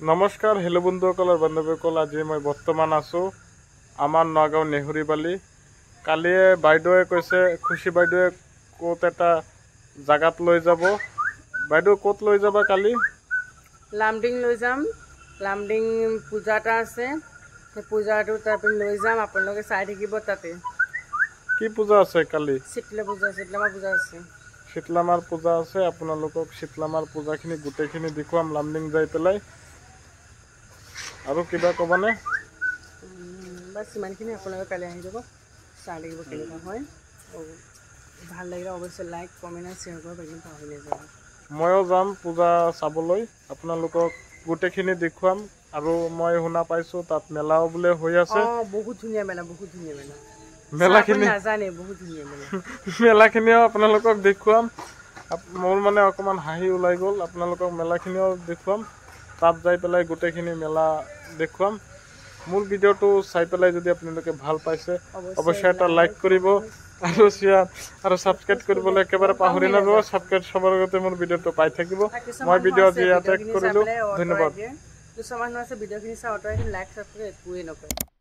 নমস্কাৰ হেল্ল' বন্ধুসকল আৰু বান্ধৱীসকল। আজি মই বৰ্তমান আছোঁ আমাৰ নগাঁও নেহৰুবালি। কালিয়ে বাইদেৱে কৈছে, খুশী বাইদেৱে ক'ত এটা জাগাত লৈ যাব। বাইদেউ ক'ত লৈ যাবা কালি? লামডিং লৈ যাম। লামডিং পূজা এটা আছে, সেই পূজাটো তাত লৈ যাম। আপোনালোকে চাই থাকিব। তাতে কি পূজা আছে কালি? শীতলা পূজা, শীতলামাৰ পূজা আছে। শীতলামাৰ পূজা আছে। আপোনালোকক শীতলামাৰ পূজাখিনি গোটেইখিনি দেখুৱাম লামডিং যাই পেলাই। আৰু কিবা ক'বানে? বাছ ইমানখিনি। আপোনালোকে কালি আহি যাব, চাই লাগিব কেনেকুৱা হয়। ভাল লাগিলে অৱশ্যে লাইক, কমেণ্ট আৰু শ্বেয়াৰ কৰিব একদম পাহৰি নাযাব। ময়ো যাম পূজা চাবলৈ, আপোনালোকক গোটেইখিনি দেখুৱাম। আৰু মই শুনা পাইছোঁ তাত মেলাও বোলে হৈ আছে। বহুত ধুনীয়া মেলা, বহুত ধুনীয়া মেলা। মেলাখিনি নাজানে, বহুত ধুনীয়া মেলা। মেলাখিনিও আপোনালোকক দেখুৱাম। মোৰ মানে অকণমান হাঁহি ওলাই গ'ল। আপোনালোকক মেলাখিনিও দেখুৱাম। তাত যাই পেলাই গোটেইখিনি মেলা দেখুৱাম। মোৰ ভিডিঅ'টো চাই পেলাই যদি আপোনালোকে ভাল পাইছে অৱশ্যে এটা লাইক কৰিব আৰু শ্বেয়াৰ আৰু ছাবস্ক্ৰাইব কৰিবলৈ একেবাৰে পাহৰি নাযাব। ছাবস্ক্ৰাইব চবৰ আগতে মোৰ ভিডিঅ'টো পাই থাকিব। মই ভিডিঅ' আজি ইয়াতে কৰিলোঁ। ধন্যবাদ। কিছুমান মানুহ আছে ভিডিঅ'খিনি চাই অঁতৰাই লাইক ছাবস্ক্ৰাইব একোৱেই নকৰে।